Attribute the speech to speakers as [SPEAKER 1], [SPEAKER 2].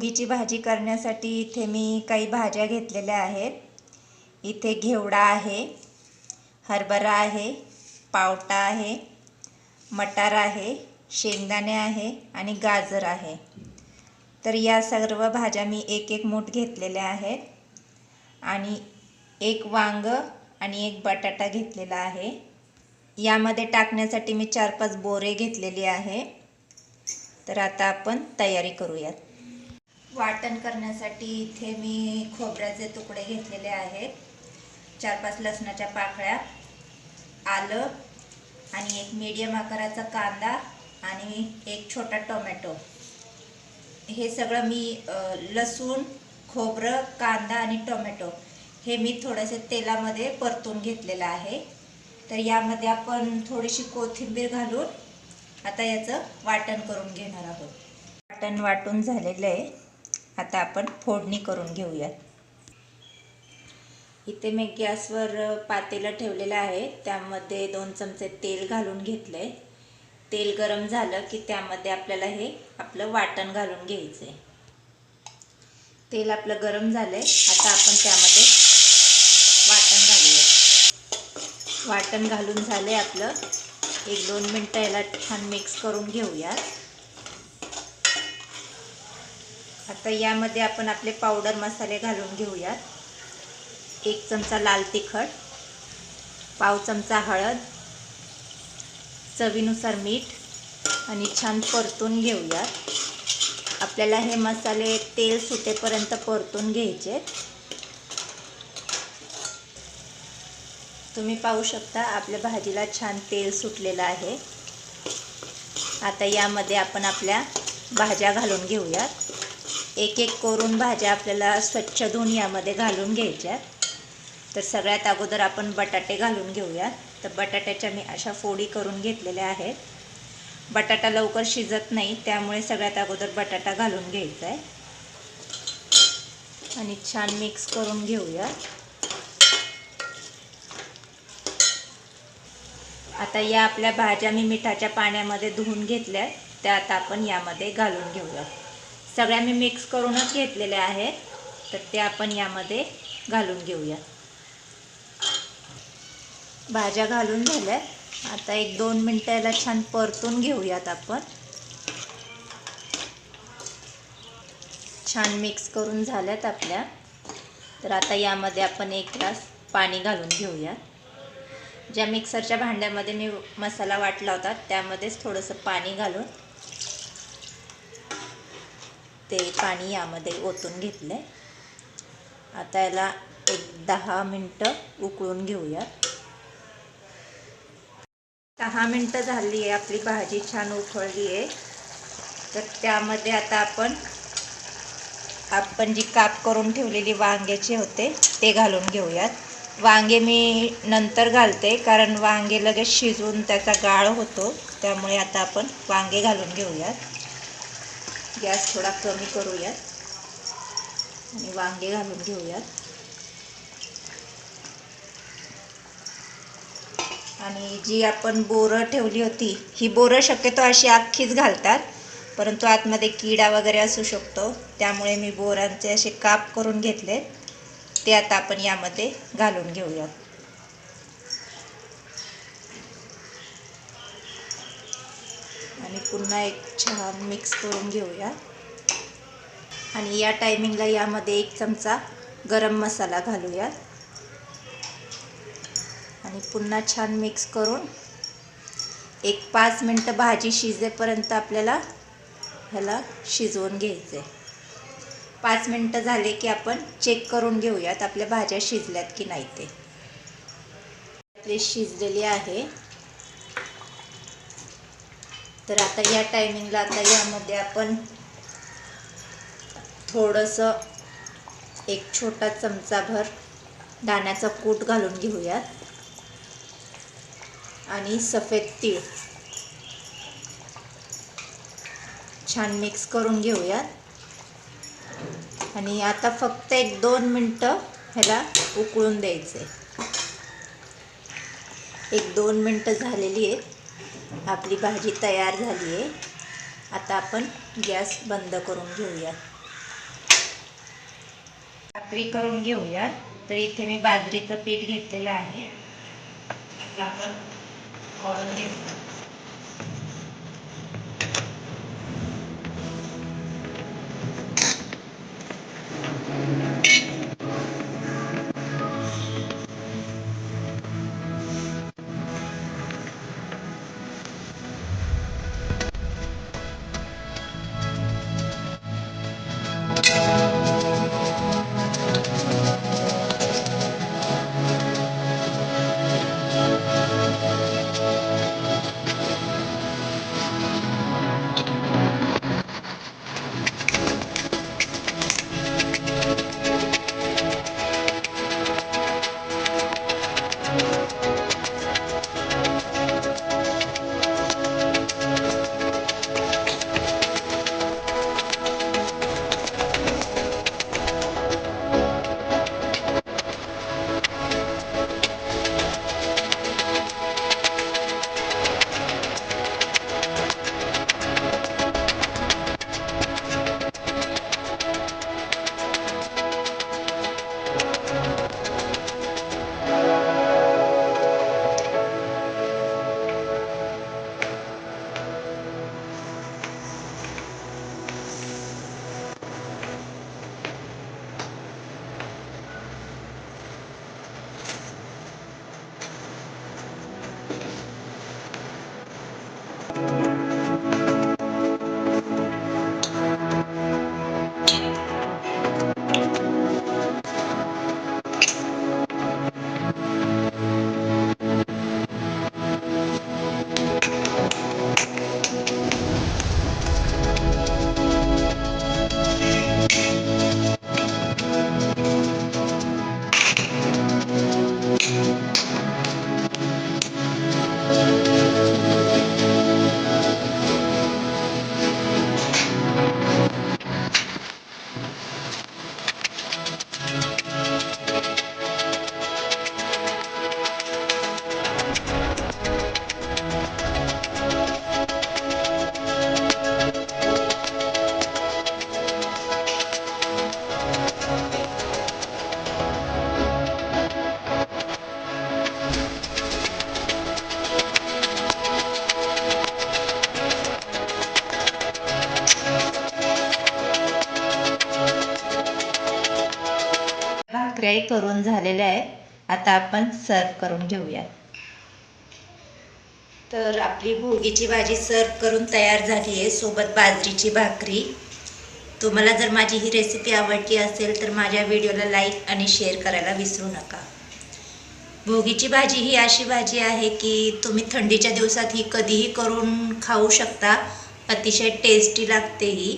[SPEAKER 1] कोबीची भाजी करण्यासाठी इथे मी काही भाज्या घेतलेल्या आहेत. इथे घेवडा आहे, हरभरा आहे, पावटा आहे, मटार आहे, शेंगदाणे आहे आणि गाजर आहे. तर या सर्व भाज्या मी एक एक मूठ घेतलेल्या आहेत आणि एक वांग आणि एक बटाटा घेतलेला आहे. यामध्ये टाकण्यासाठी मी 4-5 बोरे घेतलेली आहे. तर आता आपण तयारी करूयात. वाटण करण्यासाठी इथे मी खोबऱ्याचे तुकडे घेतलेले आहेत, 4-5 लसणाच्या पाकळ्या, आलं आणि एक मीडियम आकाराचा कांदा आणि एक छोटा टोमॅटो. हे सगळं मी लसूण, खोबरं, कांदा आणि टोमॅटो हे मी थोडेसे तेलामध्ये परतून घेतलेलं आहे. तर यामध्ये आपण थोडीशी कोथिंबीर घालून आता याचं वाटण करून घेणार आहोत. वाटण वाटून झालेलं आहे. आता आपण फोडणी करून घेऊयात. इथे मी गॅसवर पातेलं ठेवलेलं आहे. त्यामध्ये 2 चमचे तेल घालून घेतले. तेल गरम झालं की त्यामध्ये आपल्याला हे आपलं वाटण घालून घ्यायचं आहे. तेल आपलं गरम झालंय. आता आपण त्यामध्ये वाटण घालूया. वाटण घालून झाले आपलं. 1-2 मिनटं याला छान मिक्स करून घेऊया. आता यामध्ये आपण आपले पावडर मसाले घालून घेऊयात. 1 चमचा लाल तिखट, पाव चमचा हळद, चवीनुसार मीठ आणि छान परतून घेऊयात. आपल्याला हे मसाले तेल सुटेपर्यंत परतून घ्यायचे. तुम्ही पाहू शकता आपल्या भाजीला छान तेल सुटलेलं आहे. आता यामध्ये आपण आपल्या भाज्या घालून घेऊयात. एक एक करून भाज्या आपल्याला स्वच्छ धुवून यामध्ये घालून घ्यायच्या. तर सगळ्यात अगोदर आपण बटाटे घालून घेऊयात. तर बटाट्याच्या मी अशा फोडी करून घेतलेल्या आहेत. बटाटा लवकर शिजत नाही, त्यामुळे सगळ्यात अगोदर बटाटा घालून घ्यायचा आहे आणि छान मिक्स करून घेऊया. आता या आपल्या भाज्या मी मिठाच्या पाण्यामध्ये धुवून घेतल्या, त्या आता आपण यामध्ये घालून घेऊया. सगळ्या मी मिक्स करूनच घेतलेल्या आहेत. तर त्या आपण यामध्ये घालून घेऊया. भाज्या घालून झाल्या. आता 1-2 मिनटं याला छान परतून घेऊयात आपण. छान मिक्स करून झाल्यात आपल्या. तर आता यामध्ये आपण 1 ग्लास पाणी घालून घेऊया. ज्या मिक्सरच्या भांड्यामध्ये मी मसाला वाटला होता त्यामध्येच थोडंसं पाणी घालून ते पाणी यामध्ये ओतून घेतलं. आता याला 10 मिनटं उकळून घेऊया. 10 मिनटं झाली आहे. आपली भाजी छान उकळली आहे. तर त्यामध्ये आता आपण जी काप करून ठेवलेली वांग्याचे होते ते घालून घेऊयात. वांगे मी नंतर घालते, कारण वांगे लगेच शिजून त्याचा गाळ होतो. त्यामुळे आता आपण वांगे घालून घेऊयात. गॅस थोडा कमी करूयात आणि वांगे घालून घेऊयात. आणि जी आपण बोरं ठेवली होती, ही बोरं शक्यतो अशी अख्खीच घालतात, परंतु आतमध्ये किडा वगैरे असू शकतो. त्यामुळे मी बोरांचे असे काप करून घेतले. ते आता आपण यामध्ये घालून घेऊयात. आणि पुन्हा एक छान मिक्स करून घेऊया. आणि या टायमिंगला यामध्ये 1 चमचा गरम मसाला घालूया. आणि पुन्हा छान मिक्स करून 5 मिनटं भाजी शिजेपर्यंत आपल्याला ह्याला शिजवून घ्यायचे. 5 मिनटं झाले की आपण चेक करून घेऊयात आपल्या भाज्या शिजल्यात की नाही ते. आपली शिजलेली आहे. तर आता या टायमिंगला आता यामध्ये आपण थोडंसं 1 छोटा चमचाभर दाण्याचा कूट घालून घेऊयात. आणि सफेद तीळ छान मिक्स करून घेऊयात. आणि आता फक्त 1-2 मिनटं ह्याला उकळून द्यायचे. 1-2 मिनटं झालेली आहेत. आपली भाजी तयार झाली आहे. आता आपण गॅस बंद करून घेऊया. भाकरी करून घेऊया. तर इथे मी बाजरीचं पीठ घेतलेलं आहे. आपण मळून घेऊया. भाकऱ्या करून झालेल्या आहेत. आता आपण सर्व करून घेऊया. तर आपली भोगीची भाजी सर्व करून तयार झाली आहे, सोबत बाजरीची भाकरी. तुम्हाला जर माझी ही रेसिपी आवडली असेल तर माझ्या व्हिडिओला लाईक आणि शेअर करायला विसरू नका. भोगीची भाजी ही अशी भाजी आहे की तुम्ही थंडीच्या दिवसात ही कधीही करून खाऊ शकता. अतिशय टेस्टी लागते ही.